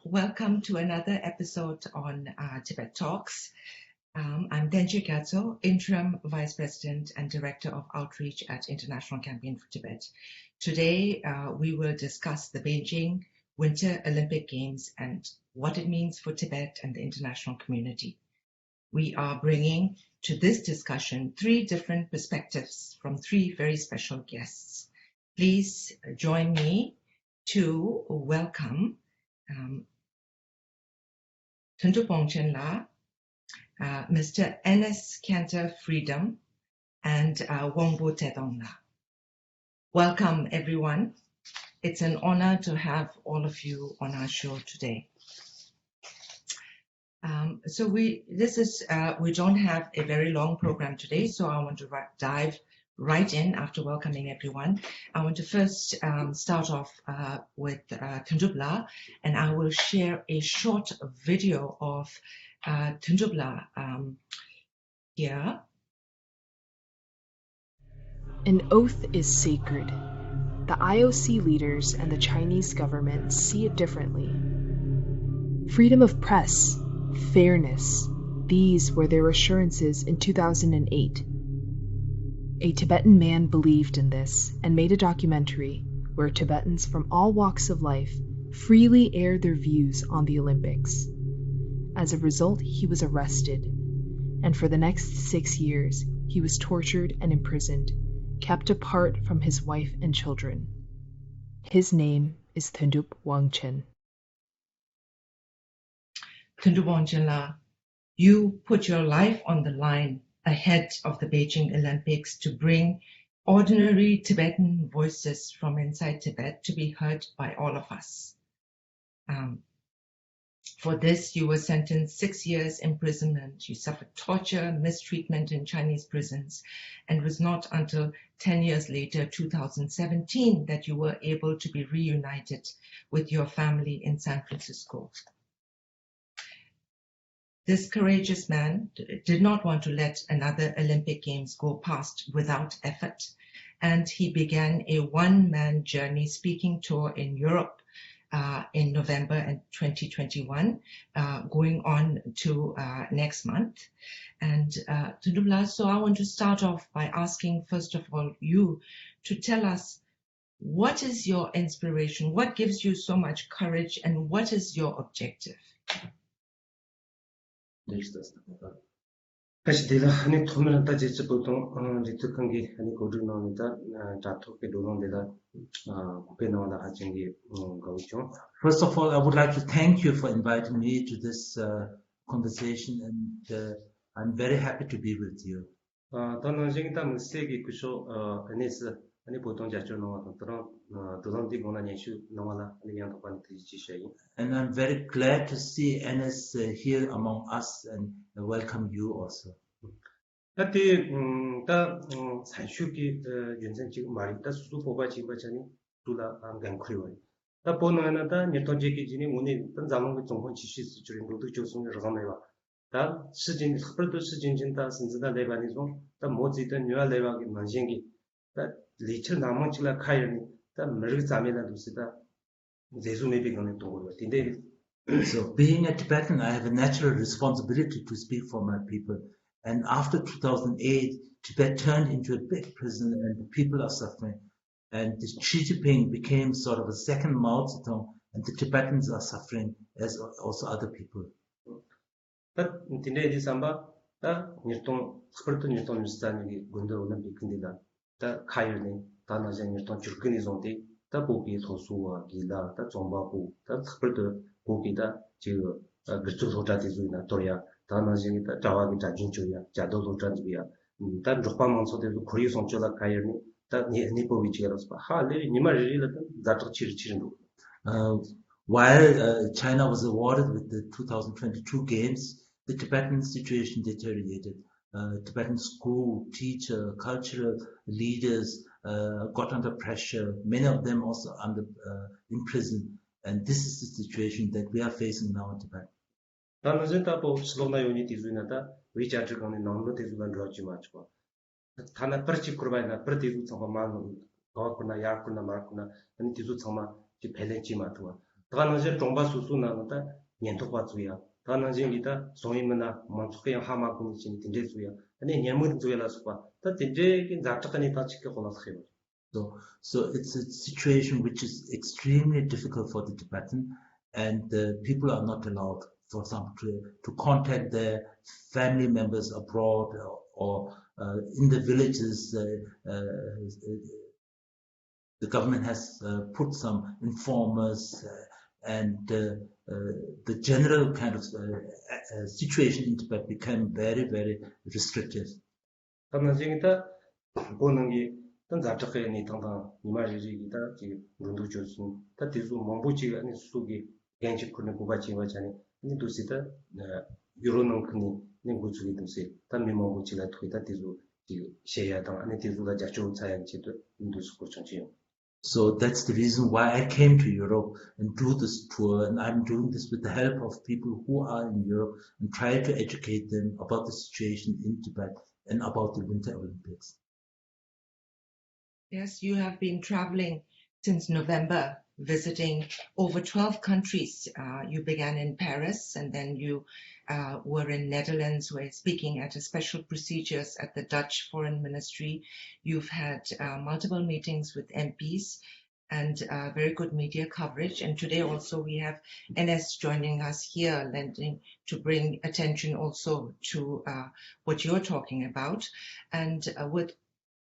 Welcome to another episode on Tibet Talks. I'm Denji Gyatso, Interim Vice President and Director of Outreach at International Campaign for Tibet. Today, we will discuss the Beijing Winter Olympic Games and what it means for Tibet and the international community. We are bringing to this discussion three different perspectives from three very special guests. Please join me to welcome Dhondup Wangchen, Mr. Enes Kanter Freedom, and Wangpo Tethong. Welcome, everyone. It's an honor to have all of you on our show today. We don't have a very long program today, so I want to dive right in after welcoming everyone. I want to first start off with Tandup, and I will share a short video of Tandup here. An oath is sacred. The IOC leaders and the Chinese government see it differently. Freedom of press, fairness, these were their assurances in 2008. A Tibetan man believed in this and made a documentary where Tibetans from all walks of life freely aired their views on the Olympics. As a result, he was arrested, and for the next 6 years, he was tortured and imprisoned, kept apart from his wife and children. His name is Tandup Wangchen. Tandup Wangchen, you put your life on the line ahead of the Beijing Olympics to bring ordinary Tibetan voices from inside Tibet to be heard by all of us. For this, you were sentenced 6 years imprisonment. You suffered torture, mistreatment in Chinese prisons, and it was not until 10 years later, 2017, that you were able to be reunited with your family in San Francisco. This courageous man did not want to let another Olympic Games go past without effort, and he began a one-man journey speaking tour in Europe in November 2021, going on to next month. And Dhondup, so I want to start off by asking, first of all, you to tell us, what is your inspiration? What gives you so much courage, and what is your objective? Kashdila hani thumena ta je chaputong ritukangi hani kodino nita tato ke dolong dela kupena wala hachengi gauchong. First of all, I would like to thank you for inviting me to this conversation, and I'm very happy to be with you. Tono jingita msegi kusho Enes ani potong jacho no toro dolong di gona nyeshu nawala ani yang topan tiji shayi. And I'm very glad to see Enes here among us, and welcome you also. Ati ta sanshuki yunsen chigo mari ta susu poba chiba chani tula gankriwa. Ta pono na ta nyeton jeki jini muni tan zamang zongkong chishi suchurin rodu josung rosamewa. Ta sijin khapalto sijin jinta sinzida leba ni zong ta mozi ta nyua leba ki manshengi ta lichil namang chila khayani ta merg zamela dusita zezu mebi gane togo tinde. So, being a Tibetan, I have a natural responsibility to speak for my people. And after 2008, Tibet turned into a big prison, and the people are suffering. And the Xi Jinping became sort of a second Mao Zedong, and the Tibetans are suffering as also other people. But tinde di samba ta nirtong khperto nirtong nistani Winter Olympic kandida ta khayani ta na jeng nirtong churkini zonde ta bogi thosuwa gila ta zomba bu ta khperto bogi다 지금 그쪽 소자지 주나 또야 다나진이 다 자와기 자진주야 자도 소자지야 단 적방망소대도 거리 손절라 가야니 다 니보비 지가로서 하레 니마리를 자적 치르치는도. While China was awarded with the 2022 games, the Tibetan situation deteriorated. Tibetan school, teacher, cultural leaders got under pressure. Many of them also in prison. And this is the situation that we are facing now in Tibet. 단어진다 보 슬로나 요니 디즈나다 위자트 강에 나오는 디즈만 로지 마치고 타나 퍼치 쿠르바이나 퍼티즈 정말 많은 거구나 야구나 마구나 아니 디즈 정말 지 밸런지 마트와 다나제 종바 수수나는다 년토바 주야 다나제기다 소이문나 만축해 하마군이 진 딘제 주야 아니 년문 주야라서 다 딘제기 자tak하니 다 지켜 골라서 So it's a situation which is extremely difficult for the Tibetan, and the people are not allowed, for example, to contact their family members abroad or in the villages. The government has put some informers and the general kind of situation in Tibet became very, very restrictive. 단 자적해니 당당 이마리지기다 지 문도 조sun 다 대수 몽부지가 아니 수기 gençlik군의 고가지와 자네 니 도시다 유로는 그니 nenguzugi duse ta mimo chila thuita tizu ti sheya ta ane tizu la jachu chayan chido indus ko changyo. So that's the reason why I came to Europe and do this tour, and I'm doing this with the help of people who are in Europe and try to educate them about the situation in Tibet and about the Winter Olympics. Yes, you have been traveling since November, visiting over 12 countries. You began in Paris, and then you were in Netherlands, where speaking at a special procedures at the Dutch Foreign Ministry. You've had multiple meetings with MPs and very good media coverage. And today also we have Enes joining us here, lending to bring attention also to what you're talking about. And with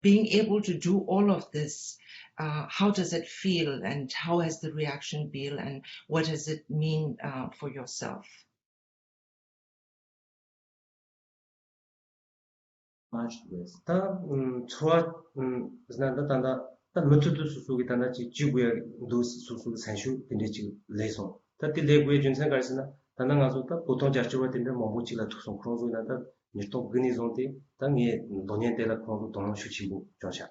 being able to do all of this, how does it feel, and how has the reaction been, and what does it mean for yourself? 다 좋아 znanda tanda 다 무투도 수수기 tanda 지구에 도스 수수 산슈 근데지 레소 다티 레고에 준 생각이나 tanda 가서 다 보통 자주와 된데 뭐지라 투송 크로즈나다 니토 그니존데 당에 돈년대라 크로즈 돈을 슈치고 조샤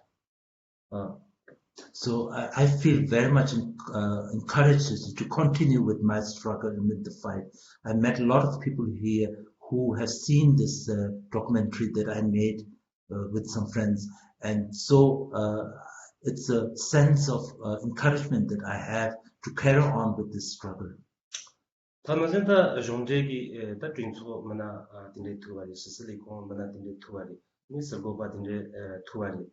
So I feel very much encouraged to continue with my struggle and with the fight. I met a lot of people here who have seen this documentary that I made with some friends, and so it's a sense of encouragement that I have to carry on with this struggle. 다만센다 존재기 다 dwingso mana 딘데 투바리 스슬리고 mana 딘데 투바리 니 서고바 딘데 투바리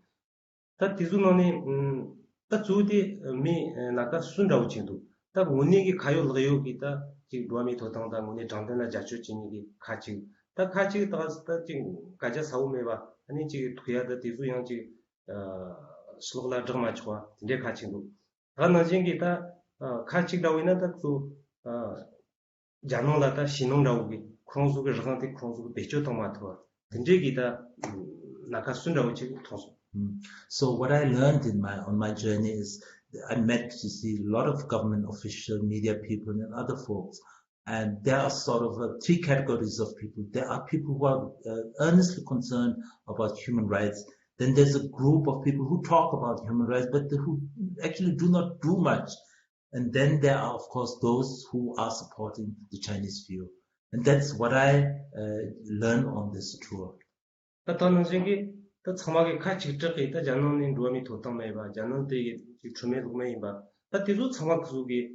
다 디주노니 다 주디 미 나가 순라우친도 다 원익이 가요르요기다 지 로미 도당다 문에 장단나 자주진이기 같이 다 같이 따라서 지금 가자 사오메바 아니 지 투야다 디주양 지 슬로라 드마치와 딘데 같이도 가나진기다 같이 나오이나 다그 자노라다 신농라우기 크롱수가 저한테 크롱수가 배쳐 도마토 딘데기다 나가 순라우치 통수. So what I learned on my journey is I met to see a lot of government officials, media people, and other folks, and there are sort of three categories of people. There are people who are earnestly concerned about human rights. Then there's a group of people who talk about human rights, but who actually do not do much. And then there are, of course, those who are supporting the Chinese view, and that's what I learned on this tour. 또 참하게 같이 적게 있다 자노는 로미 도당매바 자노데 주메 루메이바 다 뒤로 참학 속에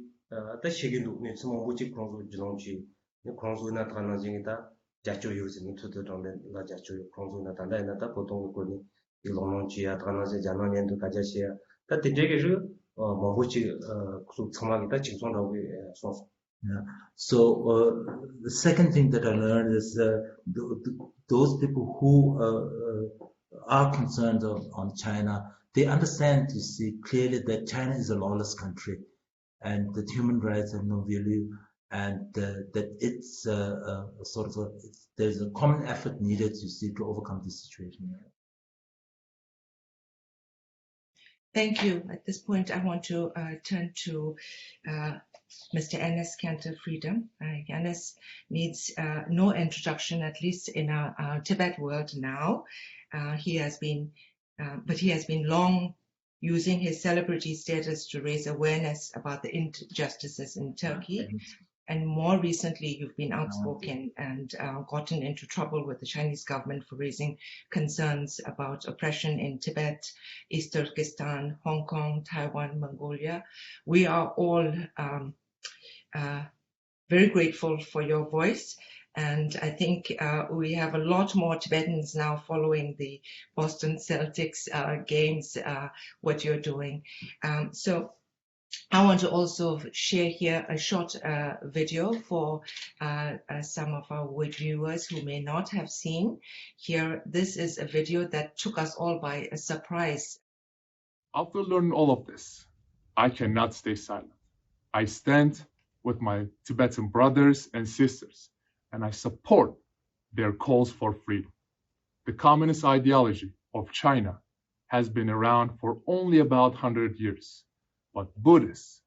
다 시기도 네 스모부지 공부 지롱지 네 공부나 가능성이다 자주 요즘 투도 정된 나 자주 공부나 단다이나다 보통 거니 이 롱롱지야 가능성 자노년도 가자시야 다 되게서 뭐부지 그 참하게다 직송하고 소소. Yeah. So the second thing that I learned is those people who are concerned on China, they understand, you see, clearly that China is a lawless country and that human rights have no value, and that it's there's a common effort needed, you see, to overcome this situation. Thank you. At this point, I want to turn to Mr. Enes Kanter Freedom. Enes needs no introduction, at least in our Tibet world now. He has been long using his celebrity status to raise awareness about the injustices in Turkey. And more recently, you've been outspoken and gotten into trouble with the Chinese government for raising concerns about oppression in Tibet, East Turkestan, Hong Kong, Taiwan, Mongolia. We are all very grateful for your voice. And I think we have a lot more Tibetans now following the Boston Celtics games, what you're doing. So I want to also share here a short video for some of our viewers who may not have seen. Here, this is a video that took us all by a surprise. After learning all of this, I cannot stay silent. I stand with my Tibetan brothers and sisters, and I support their calls for freedom. The communist ideology of China has been around for only about 100 years, but Buddhist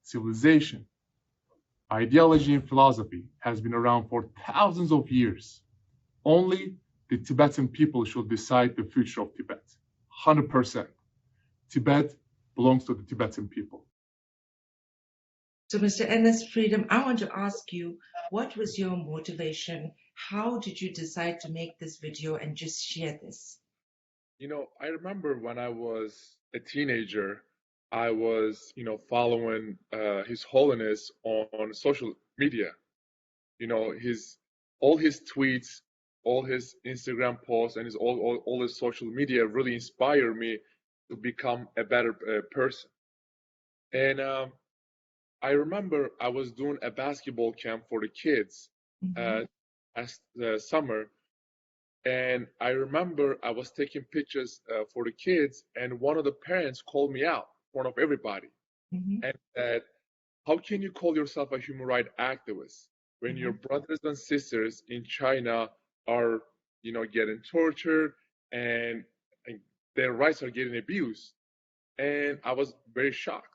civilization, ideology, and philosophy has been around for thousands of years. Only the Tibetan people should decide the future of Tibet. 100%. Tibet belongs to the Tibetan people. So, Mr. Enes Freedom, I want to ask you, what was your motivation? How did you decide to make this video and just share this? You know, I remember when I was a teenager, I was, following His Holiness on social media. You know, all his tweets, all his Instagram posts, and all his social media really inspired me to become a better person. And I remember I was doing a basketball camp for the kids as the summer, and I remember I was taking pictures for the kids, and one of the parents called me out in front of everybody and said, "How can you call yourself a human rights activist when your brothers and sisters in China are, getting tortured and their rights are getting abused?" And I was very shocked.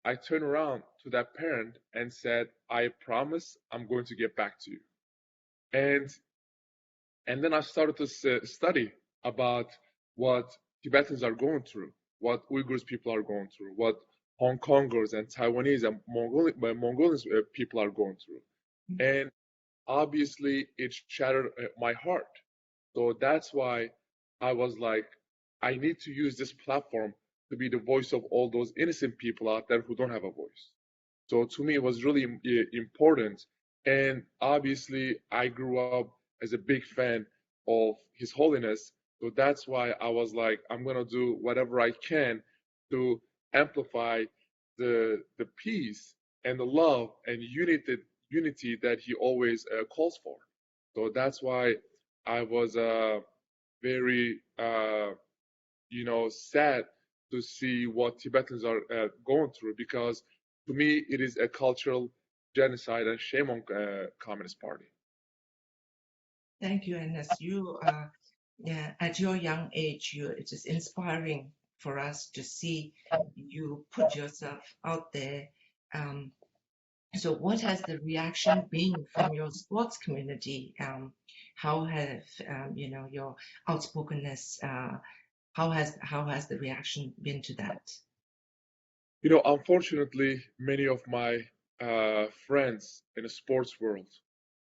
I turned around to that parent and said, "I promise I'm going to get back to you." And then I started to study about what Tibetans are going through, what Uyghurs people are going through, what Hong Kongers and Taiwanese and Mongolian people are going through. And obviously it shattered my heart. So that's why I was like, I need to use this platform to be the voice of all those innocent people out there who don't have a voice. So to me, it was really important. And obviously, I grew up as a big fan of His Holiness. So that's why I was like, I'm going to do whatever I can to amplify the peace and the love and unity that he always calls for. So that's why I was very, sad to see what Tibetans are going through, because to me it is a cultural genocide and shame on Communist Party. Thank you, Enes. You, at your young age, it is inspiring for us to see you put yourself out there. So what has the reaction been from your sports community? How have, your outspokenness, how has the reaction been to that? Unfortunately, many of my friends in the sports world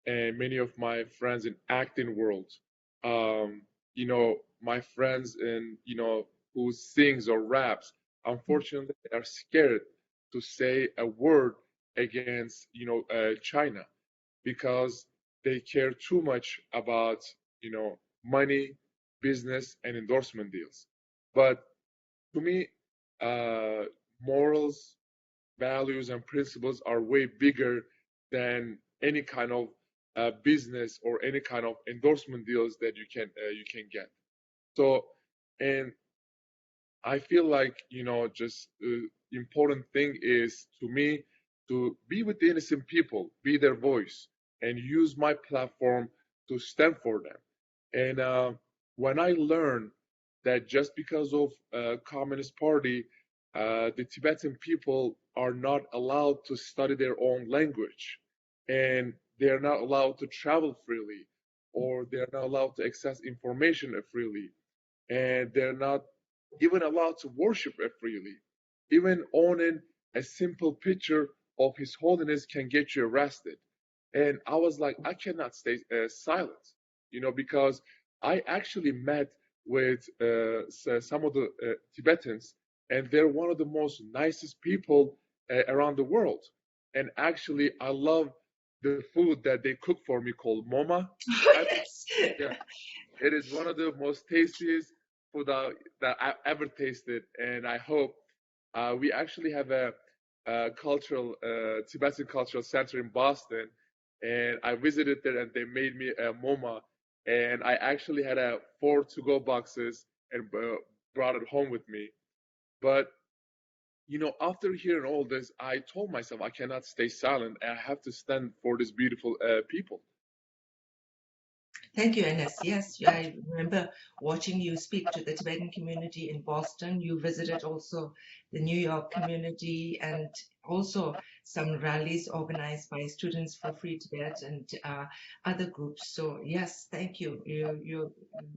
and many of my friends in acting world, my friends in, who sings or raps, unfortunately are scared to say a word against, China, because they care too much about, money, business, and endorsement deals. But to me, morals, values, and principles are way bigger than any kind of business or any kind of endorsement deals that you can get. So, and I feel like, just important thing is to me to be with the innocent people, be their voice, and use my platform to stand for them. And when I learned that just because of Communist Party, the Tibetan people are not allowed to study their own language, and they are not allowed to travel freely, or they are not allowed to access information freely, and they're not even allowed to worship freely. Even owning a simple picture of His Holiness can get you arrested. And I was like, I cannot stay silent, because I actually met with some of the Tibetans, and they're one of the most nicest people around the world. And actually, I love the food that they cook for me called moma. Yeah, it is one of the most tastiest food that I've ever tasted, and I hope we actually have a cultural Tibetan cultural center in Boston, and I visited there, and they made me a moma, and I actually had 4 to-go boxes and brought it home with me. But after hearing all this, I told myself I cannot stay silent, and I have to stand for these beautiful people. Thank you, Enes. Yes, I remember watching you speak to the Tibetan community in Boston. You visited also the New York community and also some rallies organized by Students for Free Tibet and other groups. So yes, thank you.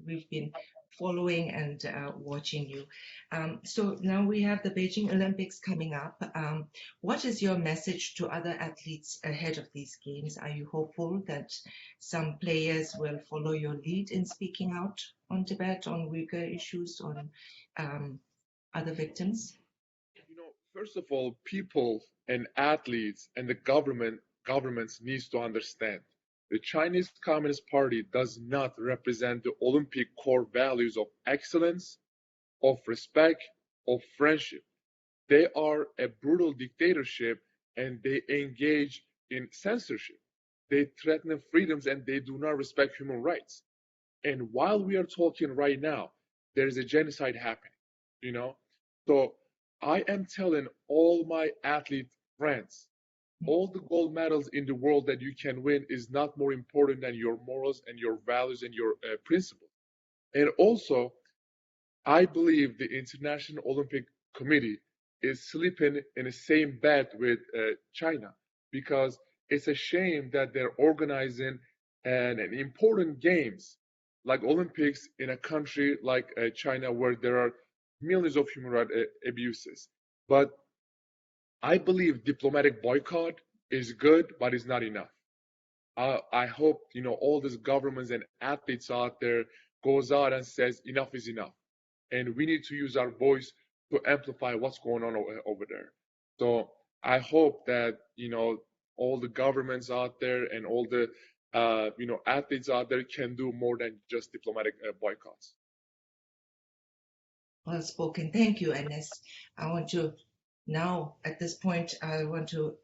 We've been following and watching you. So now we have the Beijing Olympics coming up. What is your message to other athletes ahead of these games? Are you hopeful that some players will follow your lead in speaking out on Tibet, on Uyghur issues, on other victims? First of all, people and athletes and the governments needs to understand the Chinese Communist Party does not represent the Olympic core values of excellence, of respect, of friendship. They are a brutal dictatorship and they engage in censorship. They threaten freedoms and they do not respect human rights. And while we are talking right now, there is a genocide happening, you know? So I am telling all my athlete friends, all the gold medals in the world that you can win is not more important than your morals and your values and your principles. And also, I believe the International Olympic Committee is sleeping in the same bed with China because it's a shame that they're organizing an important games like Olympics in a country like China where there are millions of human rights abuses. But I believe diplomatic boycott is good, but it's not enough. I hope all these governments and athletes out there goes out and says enough is enough, and we need to use our voice to amplify what's going on over there. So I hope that all the governments out there and all the athletes out there can do more than just diplomatic boycotts. Well spoken. Thank you, Enes. I want to now, at this point, I want to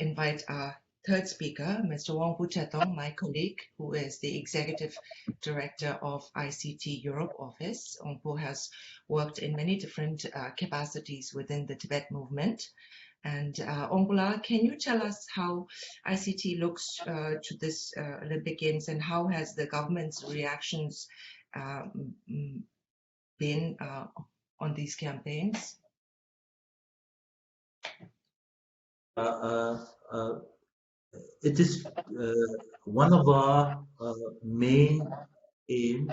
invite our third speaker, Mr. Wangpo Tethong, my colleague, who is the Executive Director of ICT-Europe office. Wangpo has worked in many different capacities within the Tibet movement. And Ongula, can you tell us how ICT looks to this Olympic Games and how has the government's reactions been on these campaigns? It is one of our main aims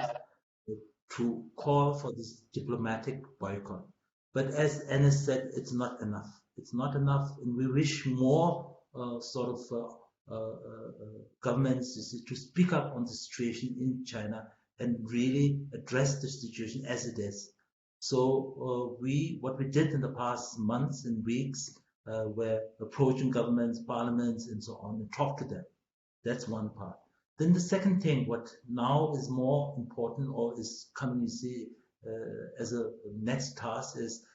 to call for this diplomatic boycott. But as Enes said, it's not enough. It's not enough, and we wish more governments to speak up on the situation in China and really address the situation as it is. So what we did in the past months and weeks were approaching governments, parliaments, and so on, and talk to them. That's one part. Then the second thing, what now is more important or is coming, you see, as a next task is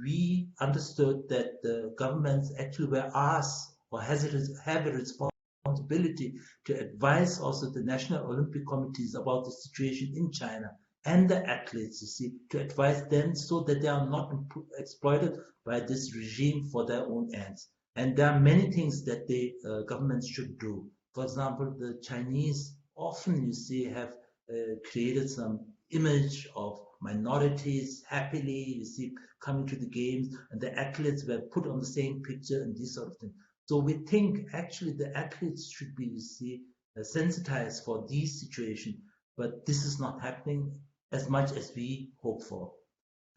we understood that the governments actually were asked or have a responsibility to advise also the national Olympic committees about the situation in China and the athletes, you see, to advise them so that they are not exploited by this regime for their own ends. And there are many things that the governments should do. For example, the Chinese often, you see, have created some image of minorities happily, you see, coming to the games, and the athletes were put on the same picture and this sort of thing. So we think actually the athletes should be, you see, sensitized for these situations, but this is not happening as much as we hope for.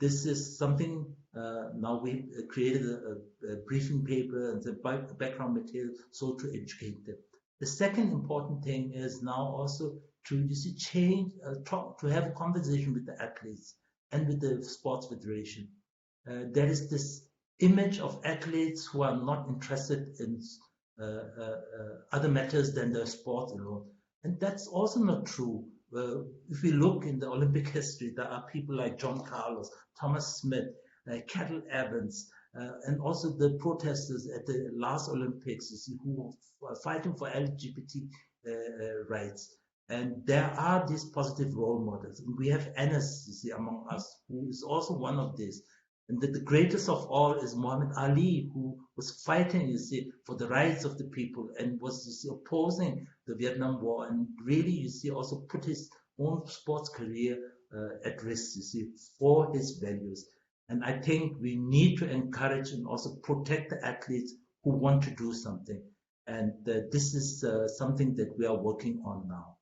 This is something, now we created a briefing paper and the background material, so to educate them. The second important thing is now also to, you see, to have a conversation with the athletes and with the sports federation. There is this image of athletes who are not interested in other matters than their sport alone. And that's also not true. If we look in the Olympic history, there are people like John Carlos, Thomas Smith, Cadel Evans, and also the protesters at the last Olympics, you see, who are fighting for LGBT rights. And there are these positive role models. And we have Enes, you see, among us, who is also one of these. And the greatest of all is Muhammad Ali, who was fighting, you see, for the rights of the people and was, you see, opposing the Vietnam War and really, you see, also put his own sports career at risk, you see, for his values. And I think we need to encourage and also protect the athletes who want to do something. And this is something that we are working on now.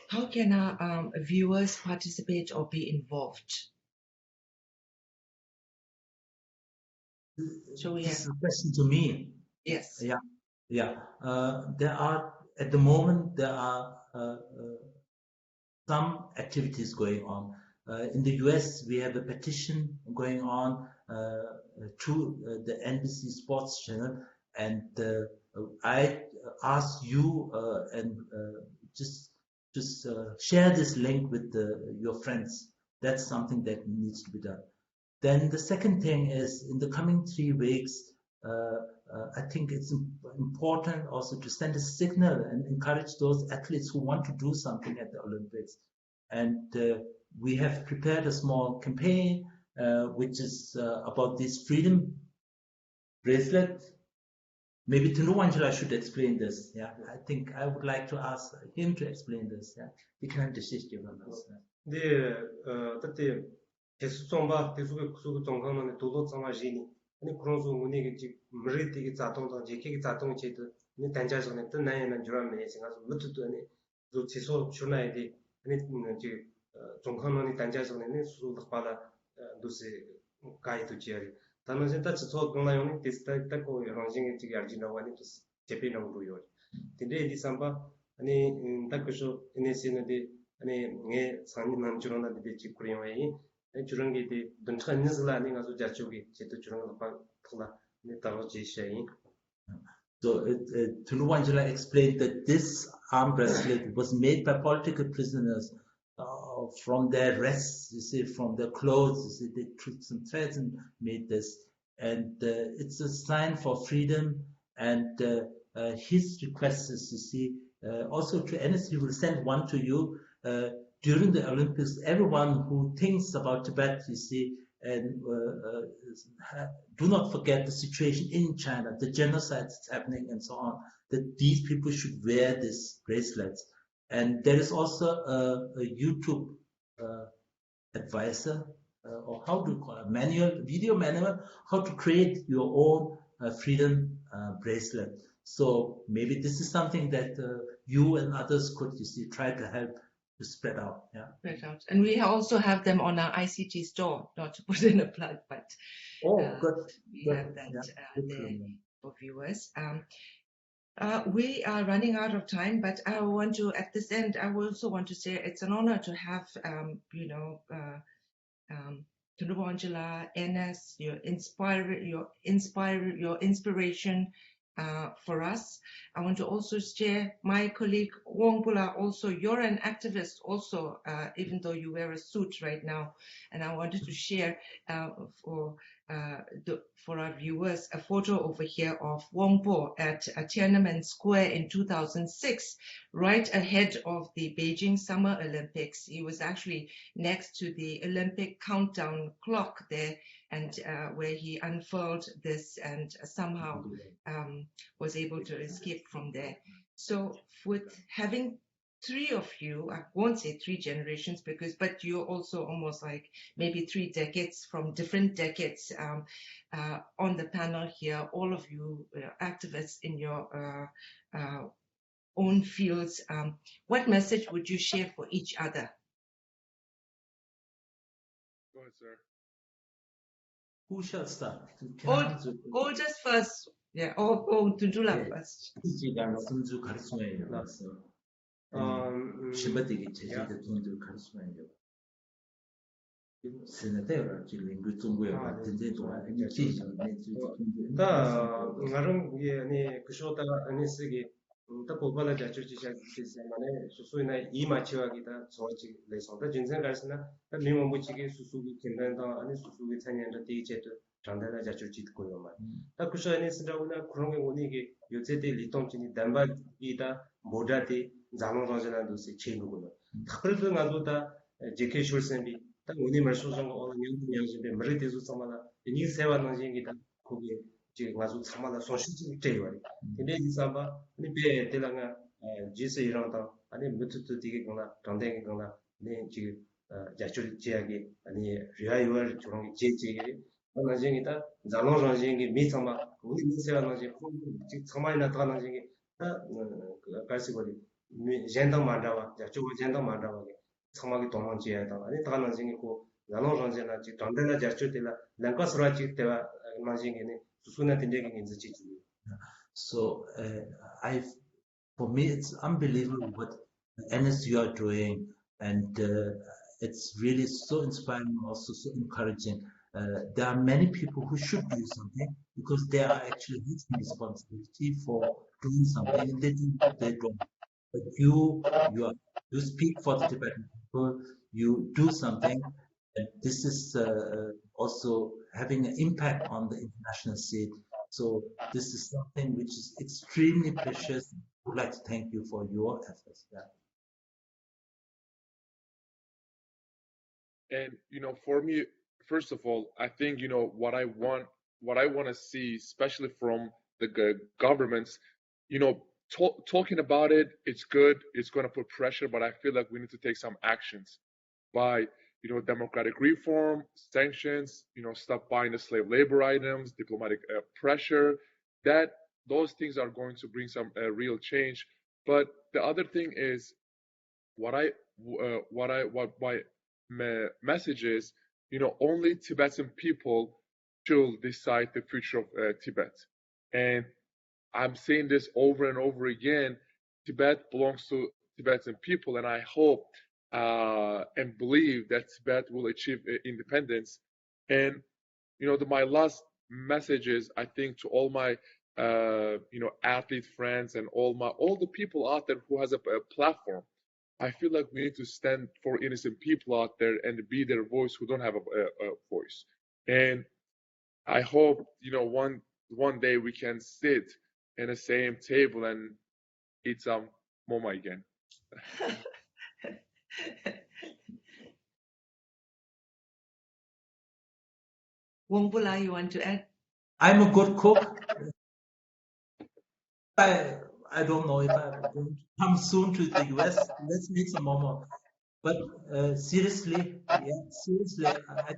How can our viewers participate or be involved? So This is a question to me. Yes. Yeah. There are, at the moment, there are some activities going on. In the US, we have a petition going on to the NBC Sports Channel, and I ask you and just share this link with your friends. That's something that needs to be done. Then the second thing is, in the coming 3 weeks, I think it's important also to send a signal and encourage those athletes who want to do something at the Olympics. And we have prepared a small campaign, which is about this freedom bracelet. Maybe Tandup Wangchen should explain this. Yeah, I think I would like to ask him to explain this. Yeah, he can desist on this. 네, 그때 대수정바 대수가 구수 정강만의 도도 상마지니 아니 그런 수 문이 지 머리띠기 자동도 제기기 자동 제도 니 단자선에 뜬 나이는 줄하면 생각서 무트도 아니 또 지소 주나이디 아니 지 정강만의 단자선에는 수도 받아 도시 가이도 지어리 다만 진짜 지소 공나용이 디스타 딱고 영생이 지기 알지나고 아니 또 제비는 부여 근데 디삼바 아니 딱그쇼 이네시는데 아니 네 상님만 주로나 되게 지구리와이 주런 게 돈찬 니즈라니 가서 자쪽이 제도 주런 거 봐라 네 따로 지셔이. So Tandup Wangchen explained that this arm bracelet was made by political prisoners from their rests, you see, from their clothes, you see, they took some threads and made this. And it's a sign for freedom. And his request is, you see, also to Enes, he will send one to you. During the Olympics, everyone who thinks about Tibet, you see, and do not forget the situation in China, the genocide that's happening and so on, that these people should wear these bracelets. And there is also a YouTube advisor, or how do you call it, video manual, how to create your own freedom bracelet. So maybe this is something that you and others could, you see, try to help to spread out. Yeah. Spread out. And we also have them on our ICT store, not to put in a plug, but good. We have that there for viewers. We are running out of time, but I want to, at this end, I also want to say it's an honor to have, Tandup Wangchen, Enes, your inspiration for us. I want to also share my colleague Wangpo, also you're an activist also, even though you wear a suit right now. And I wanted to share for our viewers a photo over here of Wangpo at Tiananmen Square in 2006, right ahead of the Beijing Summer Olympics. He was actually next to the Olympic countdown clock there, and where he unfurled this and somehow was able to escape from there. So with having 3 of you, I won't say 3 generations but you're also almost like maybe 3 decades from different decades on the panel here, all of you activists in your own fields. What message would you share for each other? Go ahead, sir. Who shall start? Or just first. Yeah, or to do that first. Senator language 중국어 진짜 좋아. 다 나름 이게 아니 그쇼다 아니 쓰기 또 보관을 자주지시 만에 수수이나 이 마치와기다 저지 레선다 진생 갈스나 미모 무치기 수수기 괜찮다 아니 수수기 찬양다 디제도 장단다 자주지 듣고요 말. 다 그쇼 아니 쓰라고나 그런 게 오니게 요새대 리통진이 담바이다 모다디 자몽선전한도시 체누고는 다 그래도 나도다 제케 슐센비 딱 오니 말소정 어느 년진데 머리대수 상마다 이 세와 나진기다 거기 지금 가서 상마다 소식이 제요리 근데 이 사바 니베 telanga jise irangta ani mututu dige gona tandeng gona ne ji jachul jiagi ani riayuar churong jeje ana jengita zalo ranjengi mi sama 우리 민세가 나지 지 정말이나 더 나지 아 갈수거리 젠당 만다와 저거 젠당 만다와 정말이 동원지야다 아니 더 나지 고 zalo ranjena ji tandela jachutela lankasraji tewa najingene susuna tindegi nginzi ji. So for me, it's unbelievable what Enes you are doing, and it's really so inspiring, also so encouraging. There are many people who should do something because they are actually taking responsibility for doing something, and they don't. But you speak for the Tibetan people. You do something, and this is also having an impact on the international scene. So this is something which is extremely precious. I would like to thank you for your efforts. Yeah. And for me, first of all, I think what I want to see, especially from the governments, talking about it, it's good. It's going to put pressure, but I feel like we need to take some actions by democratic reform, sanctions, stop buying the slave labor items, diplomatic pressure. Those things are going to bring some real change. But the other thing is what my message is, only Tibetan people should decide the future of Tibet. And I'm saying this over and over again. Tibet belongs to Tibetan people, and I hope and believe that Tibet will achieve independence. And my last message is, I think, to all my athlete friends and all the people out there who has a platform. I feel like we need to stand for innocent people out there and be their voice who don't have a voice. And I hope one day we can sit in the same table and eat some momo again. Wongbula, you want to add? I'm a good cook. I don't know if I'm going to come soon to the US. Let's make some momo. But seriously, I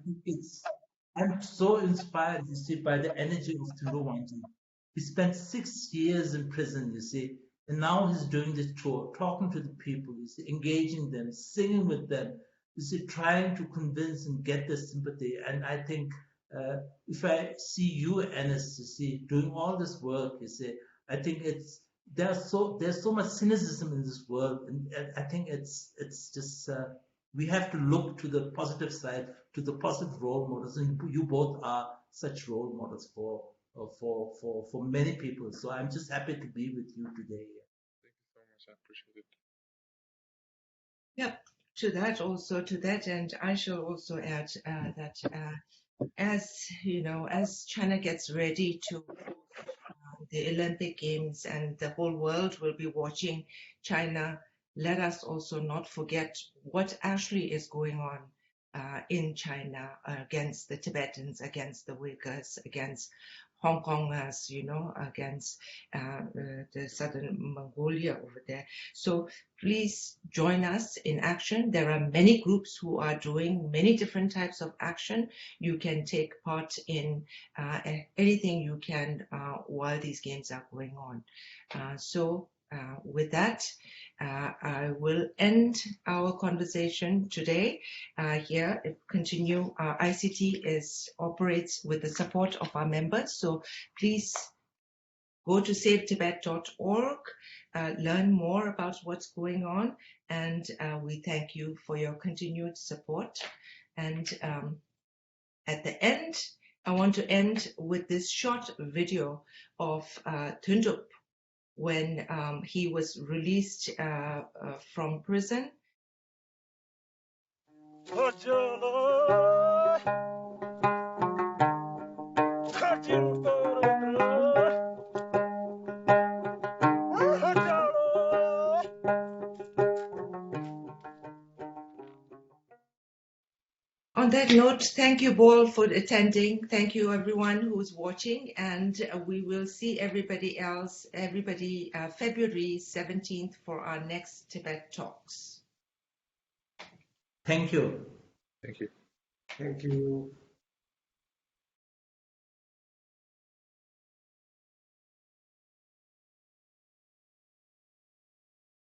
think I'm so inspired, you see, by the energy of Tandup Wangchen. He spent 6 years in prison, you see, and now he's doing this tour, talking to the people, you see, engaging them, singing with them, you see, trying to convince and get their sympathy. And I think if I see you, Enes, you see, doing all this work, you see, I think there's so much cynicism in this world, and I think it's just we have to look to the positive side, to the positive role models, and you both are such role models for many people. So I'm just happy to be with you today. Thank you so much. I appreciate it. Yep. To that, and I shall also add that as China gets ready to the Olympic Games and the whole world will be watching China, let us also not forget what actually is going on in China against the Tibetans, against the Uyghurs, against Hong Kongers, against the southern Mongolia over there. So please join us in action. There are many groups who are doing many different types of action. You can take part in anything you can while these games are going on. So with that, I will end our conversation today here. Continue. ICT operates with the support of our members. So please go to savetibet.org, learn more about what's going on, and we thank you for your continued support. And at the end, I want to end with this short video of Tandup when he was released from prison. On that note, thank you all for attending. Thank you everyone who's watching, and we will see everybody February 17th for our next Tibet Talks. Thank you. Thank you. Thank you.